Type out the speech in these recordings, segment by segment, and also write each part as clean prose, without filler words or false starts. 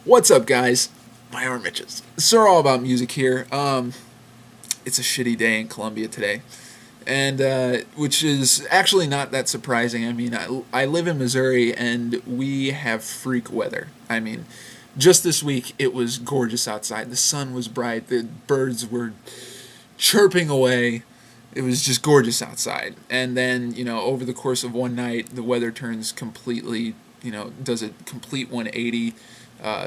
What's up, guys? My arm itches. SirAllAboutMusic here. It's a shitty day in Colombia today, and which is actually not that surprising. I mean, I live in Missouri, and we have freak weather. I mean, just this week it was gorgeous outside. The sun was bright. The birds were chirping away. It was just gorgeous outside. And then, over the course of one night, the weather turns completely, does a complete 180,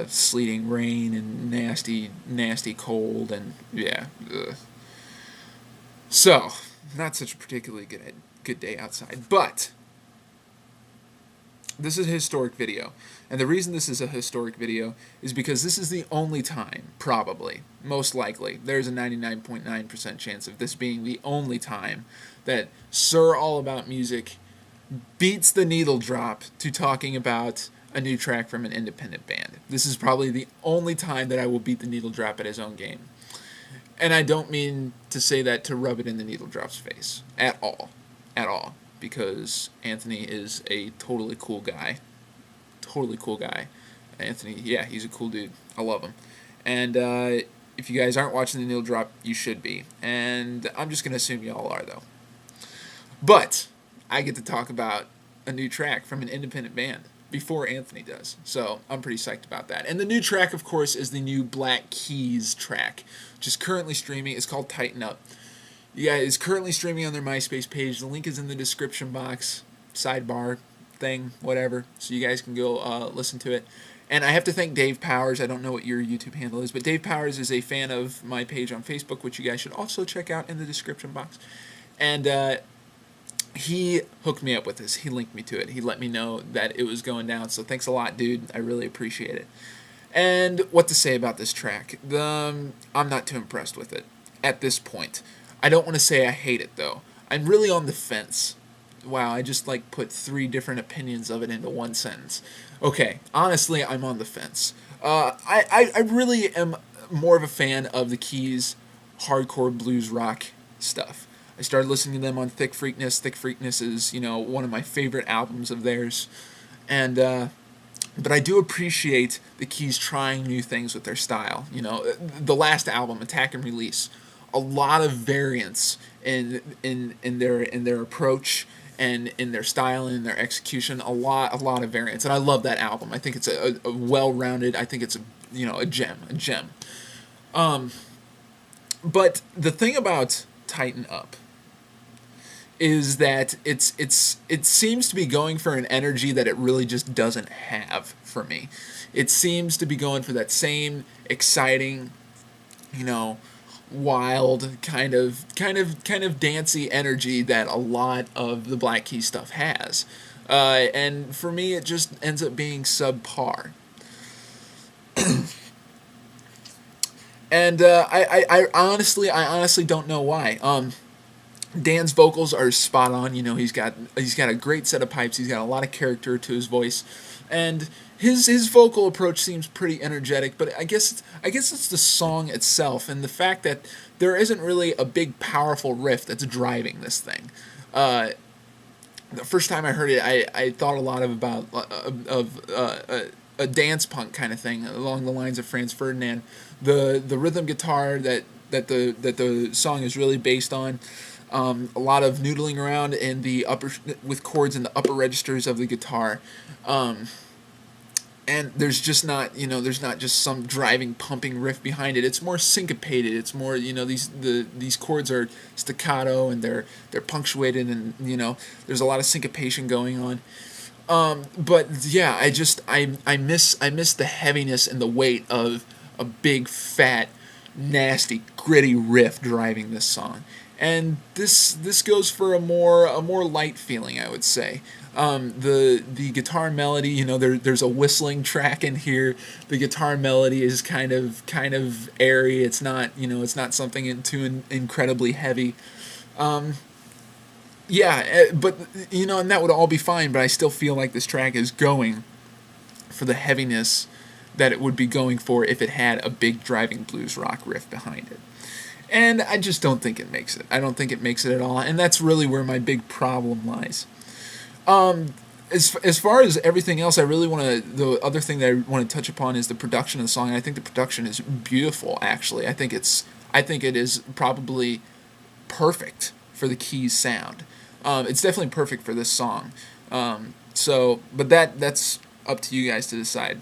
sleeting rain and nasty, nasty cold, and yeah. Ugh. So, not such a particularly good day outside. But this is a historic video. And the reason this is a historic video is because this is the only time, probably, most likely, there's a 99.9% chance of this being the only time that SirAllAboutMusic beats the needle drop to talking about a new track from an independent band. This is probably the only time that I will beat the needle drop at his own game. And I don't mean to say that to rub it in the needle drop's face. At all. At all. Because Anthony is a totally cool guy. Totally cool guy. Anthony, yeah, he's a cool dude. I love him. And if you guys aren't watching the needle drop, you should be. And I'm just going to assume y'all are, though. But I get to talk about a new track from an independent band before Anthony does. So I'm pretty psyched about that. And the new track, of course, is the new Black Keys track, which is currently streaming. It's called Tighten Up. Yeah, it's currently streaming on their MySpace page. The link is in the description box, sidebar thing, whatever. So you guys can go listen to it. And I have to thank Dave Powers. I don't know what your YouTube handle is, but Dave Powers is a fan of my page on Facebook, which you guys should also check out in the description box. And he hooked me up with this. He linked me to it. He let me know that it was going down. So thanks a lot, dude. I really appreciate it. And what to say about this track? I'm not too impressed with it at this point. I don't want to say I hate it, though. I'm really on the fence. Wow, I just put 3 different opinions of it into one sentence. Okay, honestly, I'm on the fence. I really am more of a fan of the Keys' hardcore blues rock stuff. I started listening to them on Thick Freakness. Thick Freakness is, one of my favorite albums of theirs. And but I do appreciate the Keys trying new things with their style. The last album, Attack and Release, a lot of variance in their approach and in their style and in their execution. A lot of variance, and I love that album. I think it's a well-rounded. I think it's a gem. But the thing about Tighten Up is that it seems to be going for an energy that it really just doesn't have for me. It seems to be going for that same exciting, wild kind of dancey energy that a lot of the Black Keys stuff has. And for me, it just ends up being subpar. And I honestly don't know why. Dan's vocals are spot on. He's got a great set of pipes. He's got a lot of character to his voice, and his vocal approach seems pretty energetic. But I guess it's the song itself and the fact that there isn't really a big powerful riff that's driving this thing. The first time I heard it, I thought a lot about a dance punk kind of thing along the lines of Franz Ferdinand. The rhythm guitar that the song is really based on. A lot of noodling around in the with chords in the upper registers of the guitar, and there's just not just some driving pumping riff behind it. It's more syncopated. It's more these chords are staccato and they're punctuated, and there's a lot of syncopation going on. But yeah, I miss the heaviness and the weight of a big fat nasty gritty riff driving this song. And this goes for a more light feeling, I would say. The guitar melody, there's a whistling track in here. The guitar melody is kind of airy. It's not something too incredibly heavy. Yeah, but and that would all be fine. But I still feel like this track is going for the heaviness that it would be going for if it had a big driving blues rock riff behind it. And I just don't think it makes it. I don't think it makes it at all, and that's really where my big problem lies. as far as everything else, I really want to. The other thing that I want to touch upon is the production of the song. I think the production is beautiful. Actually, I think it is probably perfect for the Keys sound. It's definitely perfect for this song. But that's up to you guys to decide.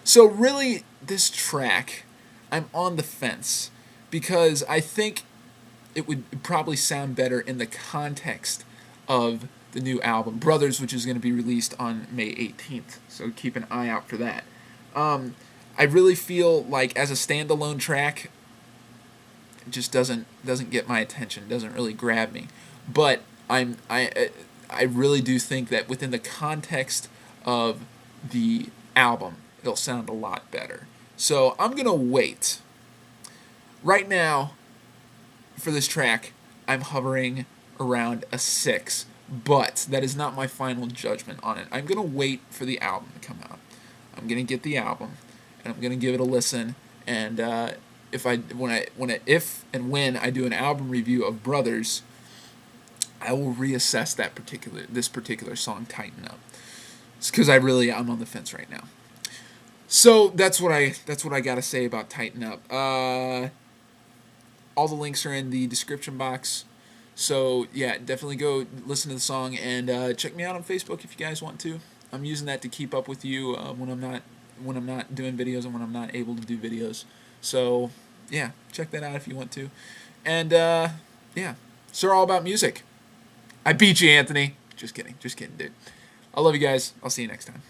So really, this track, I'm on the fence because I think it would probably sound better in the context of the new album, Brothers, which is going to be released on May 18th. So keep an eye out for that. I really feel like as a standalone track, it just doesn't get my attention, doesn't really grab me. But I really do think that within the context of the album, it'll sound a lot better. So I'm going to wait. Right now, for this track, I'm hovering around a 6, but that is not my final judgment on it. I'm going to wait for the album to come out. I'm going to get the album, and I'm going to give it a listen, and if and when I do an album review of Brothers, I will reassess this particular song, Tighten Up. It's because I'm on the fence right now. So that's what I got to say about Tighten Up. All the links are in the description box. So yeah, definitely go listen to the song and check me out on Facebook if you guys want to. I'm using that to keep up with you when I'm not doing videos and when I'm not able to do videos. So yeah, check that out if you want to. And yeah, SirAllAboutMusic. I beat you, Anthony. Just kidding, dude. I love you guys. I'll see you next time.